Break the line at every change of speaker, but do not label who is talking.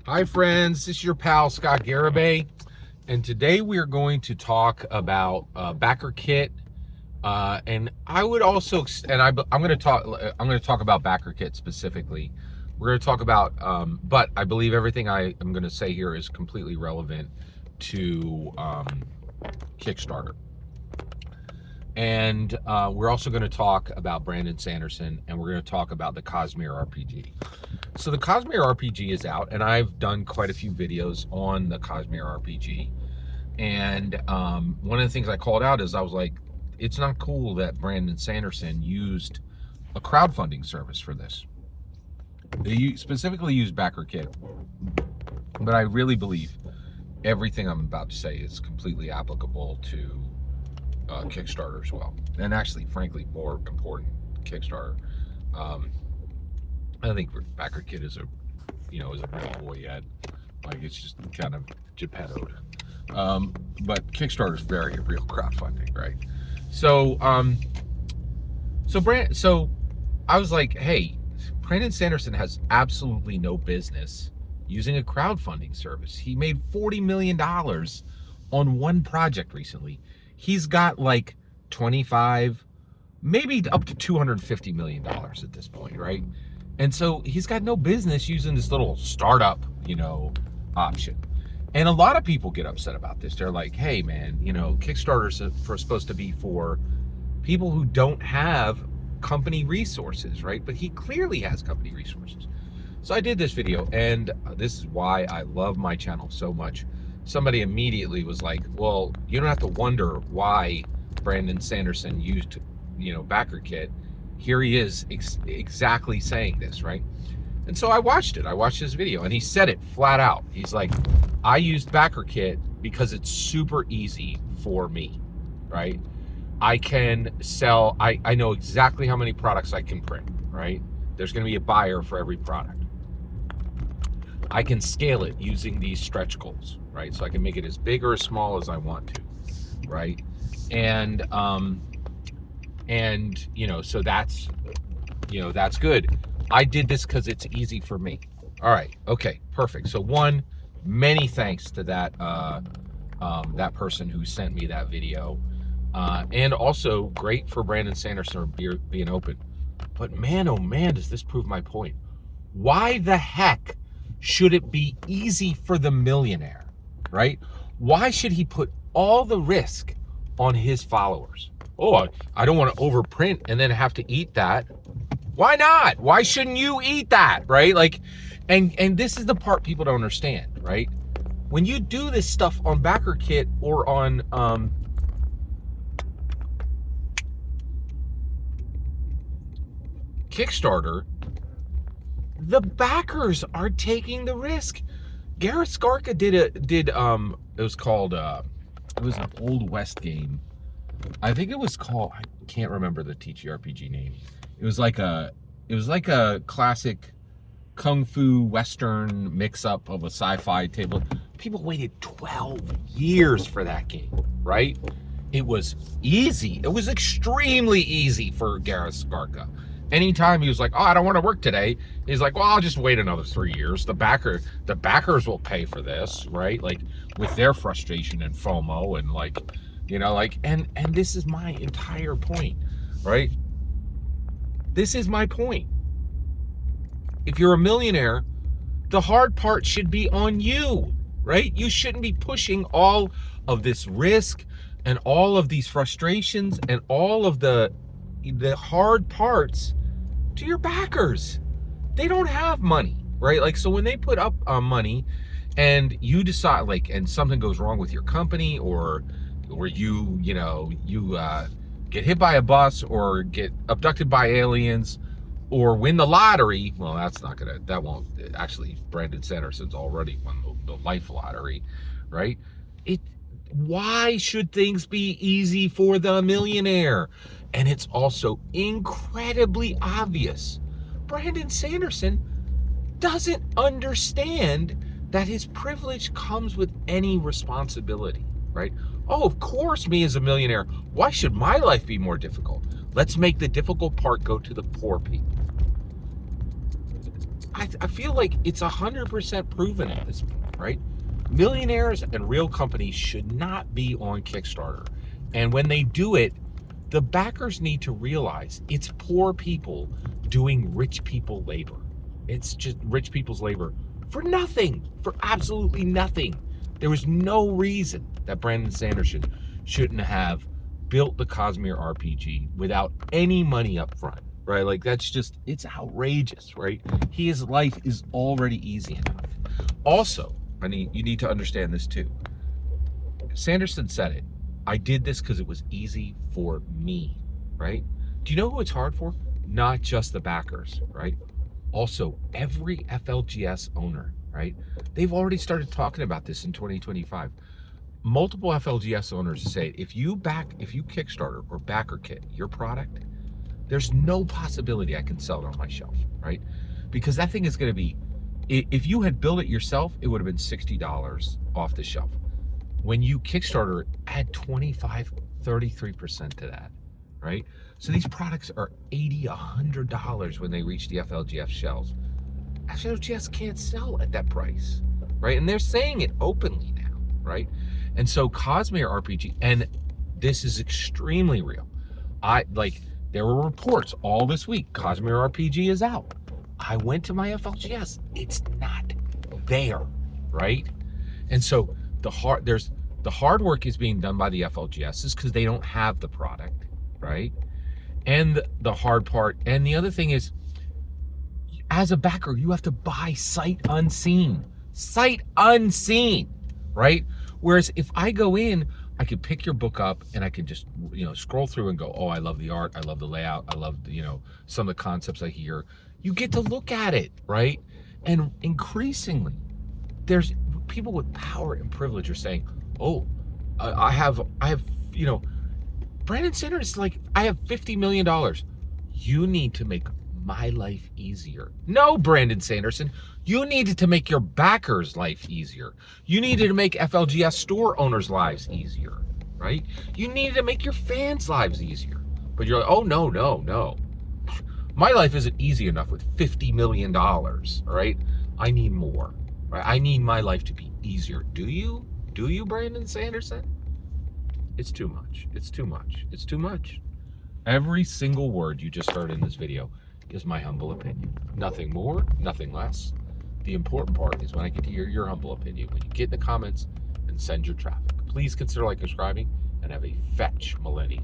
Hi friends, this is your pal Scott Garibay, and today we are going to talk about backer kit, and I would also, I'm going to talk about backer kit specifically. We're going to talk about, but I believe everything I am going to say here is completely relevant to Kickstarter. And we're also going to talk about Brandon Sanderson, and we're going to talk about the Cosmere RPG. So the Cosmere RPG is out, and I've done quite a few videos on the Cosmere RPG. And one of the things I called out is I was like, it's not cool that Brandon Sanderson used a crowdfunding service for this. They specifically used BackerKit, but I really believe everything I'm about to say is completely applicable to Kickstarter as well, and actually, frankly, more important, Kickstarter. I think BackerKit is a real boy yet. Like, it's just kind of Geppettoed. But Kickstarter is very real crowdfunding, right? So I was like, hey, Brandon Sanderson has absolutely no business using a crowdfunding service. He made $40 million on one project recently. He's got like 25, maybe up to $250 million at this point, right? And so he's got no business using this little startup, option. And a lot of people get upset about this. They're like, hey man, Kickstarter's supposed to be for people who don't have company resources, right? But he clearly has company resources. So I did this video, and this is why I love my channel so much. Somebody immediately was like, well, you don't have to wonder why Brandon Sanderson used, BackerKit. Here he is exactly saying this, right? And so I watched it. I watched this video, and he said it flat out. He's like, I used BackerKit because it's super easy for me, right? I can sell, I know exactly how many products I can print, right? There's going to be a buyer for every product. I can scale it using these stretch goals, right? So I can make it as big or as small as I want to, right? And so that's good. I did this because it's easy for me. All right, okay, perfect. So many thanks to that that person who sent me that video, and also great for Brandon Sanderson being open. But man, oh man, does this prove my point? Why the heck should it be easy for the millionaire, right? Why should he put all the risk on his followers? Oh, I don't want to overprint and then have to eat that. Why not? Why shouldn't you eat that, right? Like, and this is the part people don't understand, right? When you do this stuff on BackerKit or on Kickstarter, the backers are taking the risk. Gareth Skarka did it was called it was an Old West game. I think it was called, I can't remember the TTRPG name. It was like a classic kung fu western mix up of a sci-fi table. People waited 12 years for that game, right? It was easy. It was extremely easy for Gareth Skarka. Anytime he was like, oh, I don't want to work today, he's like, well, I'll just wait another 3 years. The backers will pay for this, right? Like, with their frustration and FOMO and and this is my entire point, right? This is my point. If you're a millionaire, the hard part should be on you, right? You shouldn't be pushing all of this risk and all of these frustrations and all of the hard parts to your backers. They don't have money, right? Like, so when they put up money and you decide, and something goes wrong with your company, or you get hit by a bus or get abducted by aliens or win the lottery, well, that won't actually, Brandon Sanderson's already won the life lottery, right? Why should things be easy for the millionaire? And it's also incredibly obvious. Brandon Sanderson doesn't understand that his privilege comes with any responsibility, right? Oh, of course, me as a millionaire, why should my life be more difficult? Let's make the difficult part go to the poor people. I I feel like it's 100% proven at this point, right? Millionaires and real companies should not be on Kickstarter. And when they do it, the backers need to realize it's poor people doing rich people labor. It's just rich people's labor for nothing, for absolutely nothing. There was no reason that Brandon Sanderson shouldn't have built the Cosmere RPG without any money up front, right? Like that's just, it's outrageous, right? His life is already easy enough. Also, you need to understand this too. Sanderson said it. I did this because it was easy for me, right? Do you know who it's hard for? Not just the backers, right? Also, every FLGS owner, right? They've already started talking about this in 2025. Multiple FLGS owners say if you Kickstarter or backer kit your product, there's no possibility I can sell it on my shelf, right? Because that thing is going to be, if you had built it yourself, it would have been $60 off the shelf. When you Kickstarter, add 25, 33% to that, right? So these products are $80, $100 when they reach the FLGS shelves. FLGS can't sell at that price, right? And they're saying it openly now, right? And so Cosmere RPG, and this is extremely real. There were reports all this week, Cosmere RPG is out. I went to my FLGS, it's not there, right? And so the hard work is being done by the FLGSs because they don't have the product, right? And the hard part, and the other thing is, as a backer, you have to buy sight unseen, right? Whereas if I go in, I could pick your book up and I could just, scroll through and go, oh, I love the art, I love the layout, I love, some of the concepts I hear. You get to look at it, right? And increasingly, there's people with power and privilege are saying, oh, I have, Brandon Sanderson is like, I have $50 million. You need to make my life easier. No, Brandon Sanderson, you needed to make your backers' life easier. You needed to make FLGS store owners' lives easier, right? You needed to make your fans' lives easier. But you're like, oh, no. My life isn't easy enough with $50 million, all right? I need more, right? I need my life to be easier. Do you? Do you, Brandon Sanderson? It's too much. It's too much. It's too much. Every single word you just heard in this video is my humble opinion. Nothing more, nothing less. The important part is when I get to hear your humble opinion, when you get in the comments and send your traffic. Please consider subscribing, and have a fetch millennium.